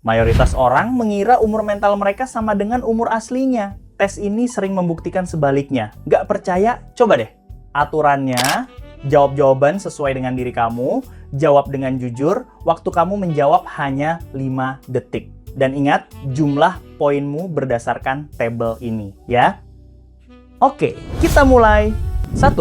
Mayoritas orang mengira umur mental mereka sama dengan umur aslinya. Tes ini sering membuktikan sebaliknya. Nggak percaya? Coba deh. Aturannya, jawab jawaban sesuai dengan diri kamu, jawab dengan jujur, waktu kamu menjawab hanya 5 detik. Dan ingat, jumlah poinmu berdasarkan tabel ini, ya. Oke, kita mulai. 1.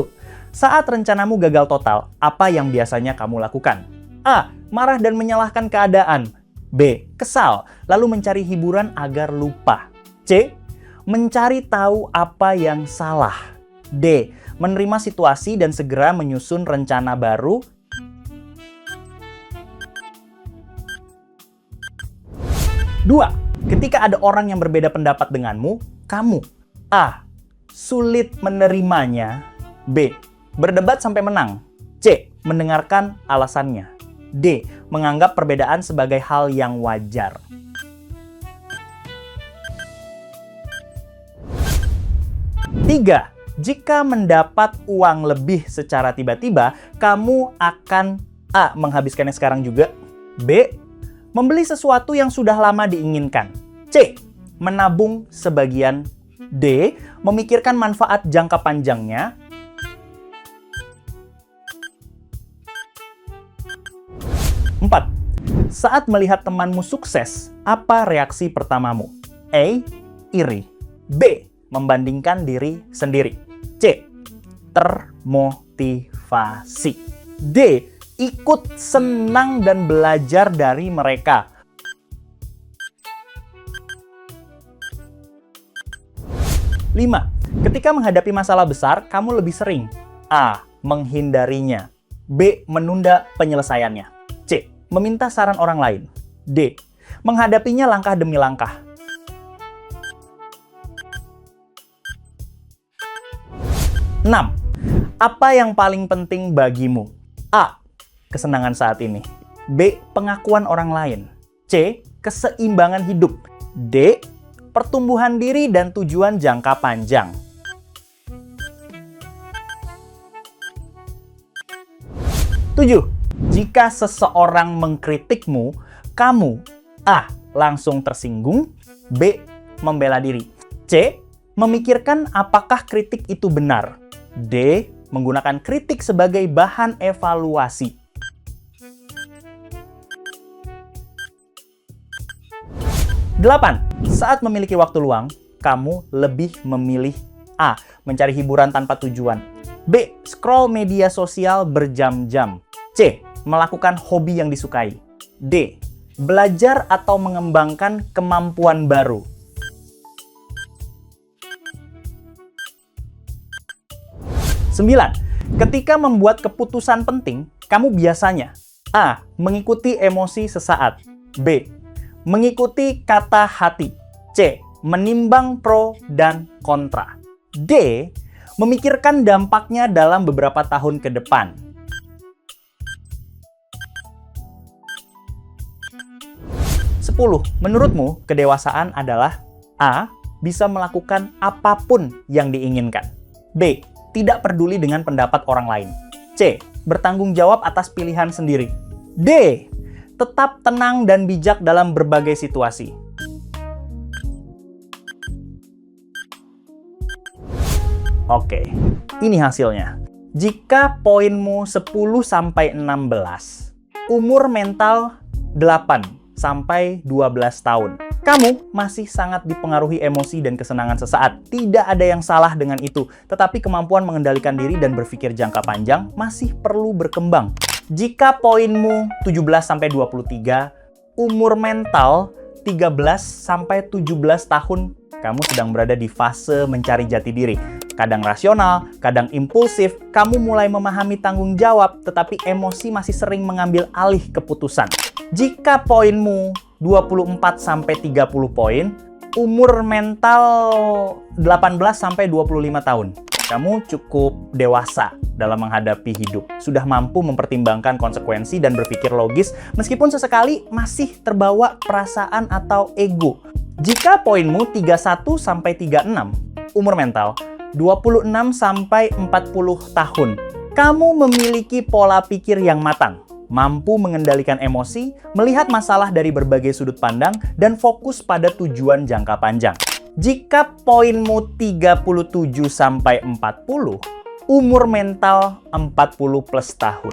Saat rencanamu gagal total, apa yang biasanya kamu lakukan? A. Marah dan menyalahkan keadaan. B. Kesal, lalu mencari hiburan agar lupa. C. Mencari tahu apa yang salah. D. Menerima situasi dan segera menyusun rencana baru. 2. Ketika ada orang yang berbeda pendapat denganmu, kamu A. Sulit menerimanya. B. Berdebat sampai menang. C. Mendengarkan alasannya. D. Menganggap perbedaan sebagai hal yang wajar. 3. Jika mendapat uang lebih secara tiba-tiba, kamu akan A. Menghabiskannya sekarang juga. B. Membeli sesuatu yang sudah lama diinginkan. C. Menabung sebagian. D. Memikirkan manfaat jangka panjangnya. 4. Saat melihat temanmu sukses, apa reaksi pertamamu? A. Iri. B. Membandingkan diri sendiri. C. Termotivasi. D. Ikut senang dan belajar dari mereka. 5. Ketika menghadapi masalah besar, kamu lebih sering A. Menghindarinya. B. Menunda penyelesaiannya. C. Meminta saran orang lain. D. Menghadapinya langkah demi langkah. 6. Apa yang paling penting bagimu? A. Kesenangan saat ini. B. Pengakuan orang lain. C. Keseimbangan hidup. D. Pertumbuhan diri dan tujuan jangka panjang. 7. Jika seseorang mengkritikmu, kamu A. Langsung tersinggung. B. Membela diri. C. Memikirkan apakah kritik itu benar. D. Menggunakan kritik sebagai bahan evaluasi. 8. Saat memiliki waktu luang, kamu lebih memilih A. Mencari hiburan tanpa tujuan. B. Scroll media sosial berjam-jam. C. Melakukan hobi yang disukai. D. Belajar atau mengembangkan kemampuan baru. 9. Ketika membuat keputusan penting, kamu biasanya A. Mengikuti emosi sesaat. B. Mengikuti kata hati. C. Menimbang pro dan kontra. D. Memikirkan dampaknya dalam beberapa tahun ke depan. 10. Menurutmu, kedewasaan adalah A. Bisa melakukan apapun yang diinginkan. B. Tidak peduli dengan pendapat orang lain. C. Bertanggung jawab atas pilihan sendiri. D. Tetap tenang dan bijak dalam berbagai situasi. Oke, ini hasilnya. Jika poinmu 10 sampai 16, umur mental 8 sampai 12 tahun, kamu masih sangat dipengaruhi emosi dan kesenangan sesaat. Tidak ada yang salah dengan itu, tetapi kemampuan mengendalikan diri dan berpikir jangka panjang masih perlu berkembang. Jika poinmu 17 sampai 23, umur mental 13 sampai 17 tahun, kamu sedang berada di fase mencari jati diri. Kadang rasional, kadang impulsif, kamu mulai memahami tanggung jawab, tetapi emosi masih sering mengambil alih keputusan. Jika poinmu 24 sampai 30 poin, umur mental 18 sampai 25 tahun. Kamu cukup dewasa dalam menghadapi hidup. Sudah mampu mempertimbangkan konsekuensi dan berpikir logis, meskipun sesekali masih terbawa perasaan atau ego. Jika poinmu 31 sampai 36, umur mental 26 sampai 40 tahun. Kamu memiliki pola pikir yang matang, mampu mengendalikan emosi, melihat masalah dari berbagai sudut pandang, dan fokus pada tujuan jangka panjang. Jika poinmu 37-40, umur mental 40 plus tahun.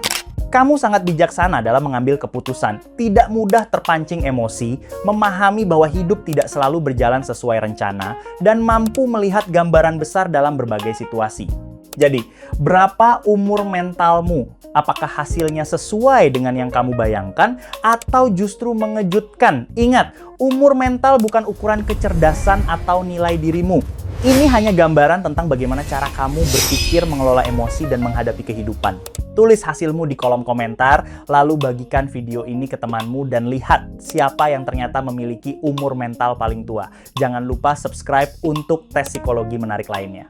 Kamu sangat bijaksana dalam mengambil keputusan, tidak mudah terpancing emosi, memahami bahwa hidup tidak selalu berjalan sesuai rencana, dan mampu melihat gambaran besar dalam berbagai situasi. Jadi, berapa umur mentalmu? Apakah hasilnya sesuai dengan yang kamu bayangkan atau justru mengejutkan? Ingat, umur mental bukan ukuran kecerdasan atau nilai dirimu. Ini hanya gambaran tentang bagaimana cara kamu berpikir, mengelola emosi, dan menghadapi kehidupan. Tulis hasilmu di kolom komentar, lalu bagikan video ini ke temanmu dan lihat siapa yang ternyata memiliki umur mental paling tua. Jangan lupa subscribe untuk tes psikologi menarik lainnya.